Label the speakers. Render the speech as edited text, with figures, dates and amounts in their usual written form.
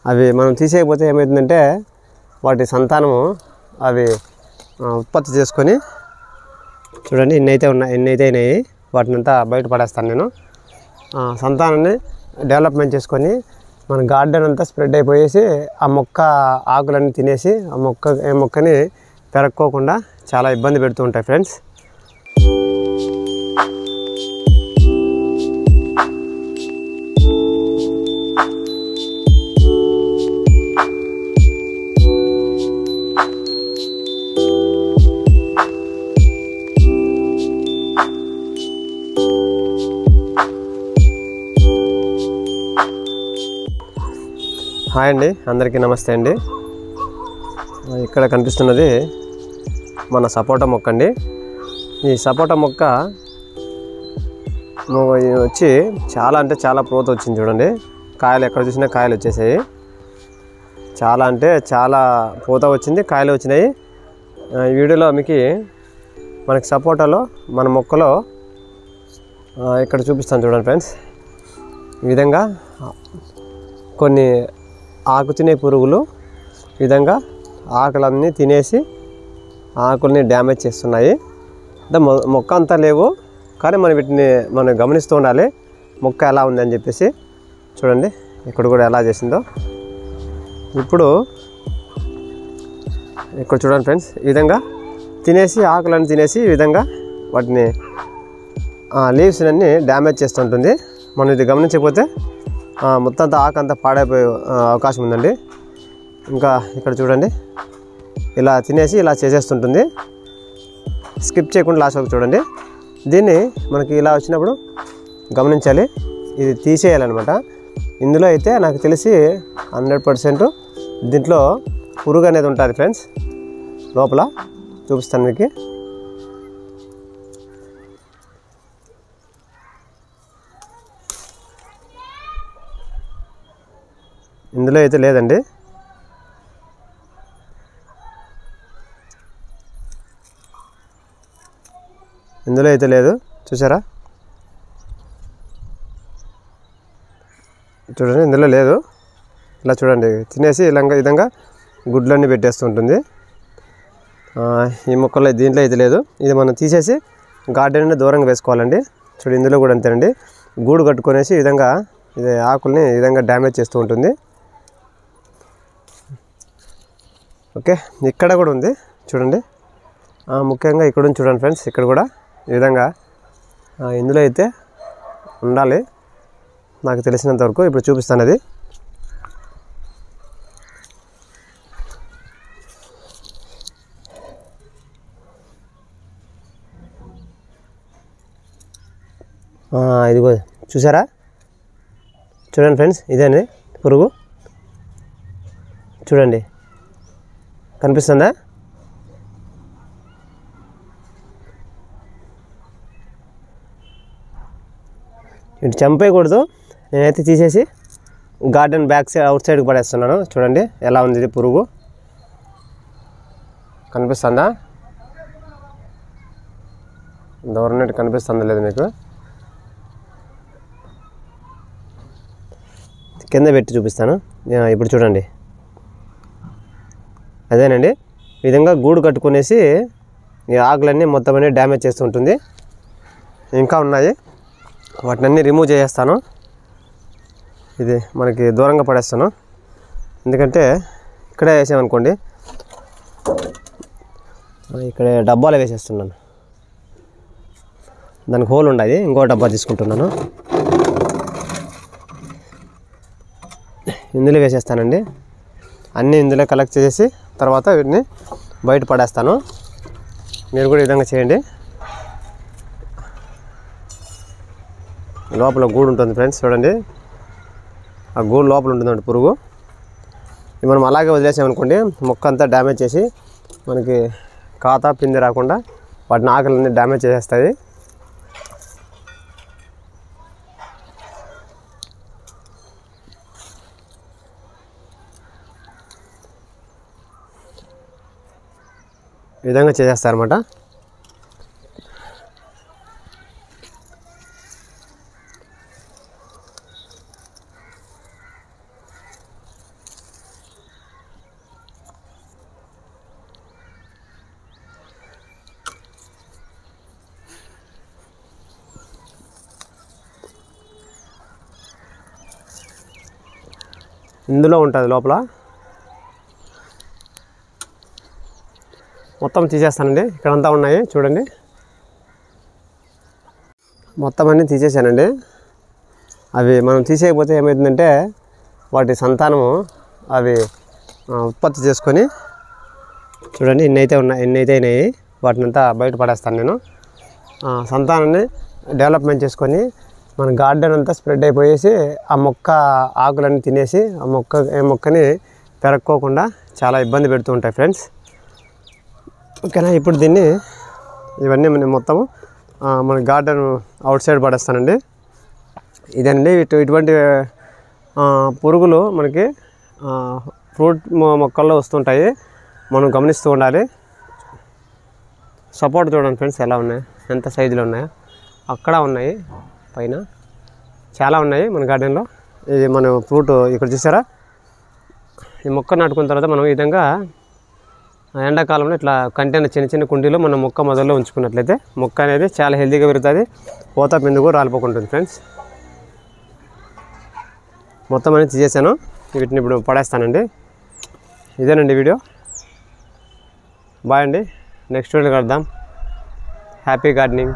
Speaker 1: అవి మనం తీసేయకపోతే ఏమవుతుందంటే వాటి సంతానము అవి ఉత్పత్తి చేసుకొని చూడండి ఎన్నైతే అయినాయి వాటినంతా బయట పడేస్తాను నేను. సంతానాన్ని డెవలప్మెంట్ చేసుకొని మన గార్డెన్ అంతా స్ప్రెడ్ అయిపోయేసి ఆ మొక్క ఆకులన్నీ తినేసి ఆ మొక్కని పెరక్కోకుండా చాలా ఇబ్బంది పెడుతూ ఉంటాయి ఫ్రెండ్స్. హాయ్ అండి, అందరికీ నమస్తే అండి. ఇక్కడ కనిపిస్తున్నది మన సపోటా మొక్క అండి. ఈ సపోటా మొక్క వచ్చి చాలా అంటే చాలా పూత వచ్చింది చూడండి. కాయలు ఎక్కడ చూసినా కాయలు వచ్చేసాయి. చాలా అంటే చాలా పూత వచ్చింది, కాయలు వచ్చినాయి. ఈ వీడియోలో మీకు మనకి సపోటాలో మన మొక్కలో ఇక్కడ చూపిస్తాను చూడండి ఫ్రెండ్స్. ఈ విధంగా కొన్ని ఆకు తినే పురుగులు ఈ విధంగా ఆకులన్నీ తినేసి ఆకుల్ని డ్యామేజ్ చేస్తున్నాయి. అంటే మొక్క అంతా లేవు, కానీ మనం గమనిస్తూ ఉండాలి మొక్క ఎలా ఉందని చెప్పేసి. చూడండి ఇక్కడ కూడా ఎలా చేసిందో. ఇప్పుడు ఇక్కడ చూడండి ఫ్రెండ్స్, ఈ విధంగా తినేసి ఆకులన్నీ తినేసి ఈ విధంగా వాటిని లీవ్స్ అన్నీ డ్యామేజ్ చేస్తుంటుంది. మనం ఇది గమనించకపోతే మొత్తం అంతా ఆకు అంతా పాడైపోయే అవకాశం ఉందండి. ఇంకా ఇక్కడ చూడండి ఇలా తినేసి ఇలా చేసేస్తుంటుంది. స్కిప్ చేయకుండా లాస్ట్ వరకు చూడండి. దీన్ని మనకి ఇలా వచ్చినప్పుడు గమనించాలి, ఇది తీసేయాలన్నమాట. ఇందులో అయితే నాకు తెలిసి 100% దీంట్లో పురుగు అనేది ఉంటుంది ఫ్రెండ్స్. లోపల చూపిస్తాను మీకు. ఇందులో అయితే లేదండి. ఇందులో అయితే లేదు, చూసారా? చూడండి ఇందులో లేదు. ఇలా చూడండి తినేసి ఇలా విధంగా గుడ్లన్నీ పెట్టేస్తుంటుంది. ఈ మొక్కల్లో దీంట్లో అయితే లేదు. ఇది మనం తీసేసి గార్డెన్ దూరంగా వేసుకోవాలండి. చూడండి ఇందులో కూడా అంతేనండి. గూడు కట్టుకొనేసి ఈ విధంగా ఇది ఆకుల్ని ఈ విధంగా డ్యామేజ్ చేస్తూ ఉంటుంది. ఓకే, ఇక్కడ కూడా ఉంది చూడండి. ముఖ్యంగా ఇక్కడ ఉంది చూడండి ఫ్రెండ్స్. ఇక్కడ కూడా ఈ విధంగా ఇందులో అయితే ఉండాలి నాకు తెలిసినంత వరకు. ఇప్పుడు చూపిస్తాను అది. ఇదిగో చూసారా? చూడండి ఫ్రెండ్స్, ఇదేండి పురుగు. చూడండి కనిపిస్తుందా? ఇటు చంపేయకూడదు, నేనైతే తీసేసి గార్డెన్ బ్యాక్ సైడ్ అవుట్ సైడ్కి పడేస్తున్నాను. చూడండి ఎలా ఉంది ఇది పురుగు. కనిపిస్తుందా? దూరం నుండి కనిపిస్తుందా లేదు మీకు? కింద పెట్టి చూపిస్తాను. ఇప్పుడు చూడండి అదేనండి. ఈ విధంగా గూడు కట్టుకునేసి ఈ ఆకులన్నీ మొత్తం అన్నీ డ్యామేజ్ చేస్తూ ఉంటుంది. ఇంకా ఉన్నాయి, వాటిని రిమూవ్ చేసేస్తాను. ఇది మనకి దూరంగా పడేస్తాను. ఎందుకంటే ఇక్కడే వేసామనుకోండి, ఇక్కడ డబ్బాలో వేసేస్తున్నాను. దానికి హోల్ ఉండదు, ఇంకో డబ్బా తీసుకుంటున్నాను. ఇందులో వేసేస్తానండి. అన్నీ ఇందులో కలెక్ట్ చేసి తర్వాత వీటిని బయట పడేస్తాను. మీరు కూడా ఈ విధంగా చేయండి. లోపల గూడు ఉంటుంది ఫ్రెండ్స్. చూడండి ఆ గూడు లోపల ఉంటుందండి పురుగు. ఇది మనం అలాగే వదిలేసామనుకోండి, మొక్క అంతా డ్యామేజ్ చేసి మనకి కాత పిండి రాకుండా వాటిని ఆకులన్నీ డ్యామేజ్ చేసేస్తాయి. ఈ విధంగా చేసేస్తారన్నమాట. ఇందులో ఉంటుంది లోపల. మొత్తం తీసేస్తానండి. ఇక్కడంతా ఉన్నాయి చూడండి, మొత్తం అన్నీ తీసేసానండి. అవి మనం తీసేయకపోతే ఏమవుతుందంటే వాటి సంతానము అవి ఉత్పత్తి చేసుకొని, చూడండి ఎన్ని అయితే అయినాయి వాటినంతా బయట పడేస్తాను నేను. సంతానాన్ని డెవలప్మెంట్ చేసుకొని మన గార్డెన్ అంతా స్ప్రెడ్ అయిపోయేసి ఆ మొక్క ఆకులన్నీ తినేసి ఆ మొక్కని పెరక్కోకుండా చాలా ఇబ్బంది పెడుతూ ఉంటాయి ఫ్రెండ్స్. ఓకేనా, ఇప్పుడు ఇవన్నీ మొత్తము మన గార్డెన్ అవుట్ సైడ్ పడేస్తానండి. ఇదండి ఇటువంటి పురుగులు మనకి ఫ్రూట్ మొక్కల్లో వస్తుంటాయి, మనం గమనిస్తూ ఉండాలి. సపోర్ట్ చూడండి ఫ్రెండ్స్ ఎలా ఉన్నాయి, ఎంత సైజులో ఉన్నాయో. అక్కడ ఉన్నాయి, పైన చాలా ఉన్నాయి మన గార్డెన్లో. ఇది మన ఫ్రూట్ ఇక్కడ చూసారా, ఈ మొక్క నాటుకున్న తర్వాత మనం ఈ విధంగా ఎండాకాలంలో ఇట్లా కంటైనర్ చిన్న కుండీలో మనం మొక్క మొదల్లో ఉంచుకున్నట్లయితే మొక్క అనేది చాలా హెల్తీగా పెరుగుతుంది, పూత పిండి కూడా రాలిపోకుంటుంది ఫ్రెండ్స్. మొత్తం అనేది తీసేసాను, వీటిని ఇప్పుడు పడేస్తానండి. ఇదేనండి వీడియో. బాయ్ అండి, నెక్స్ట్ వీడియో కలుద్దాం. Happy gardening.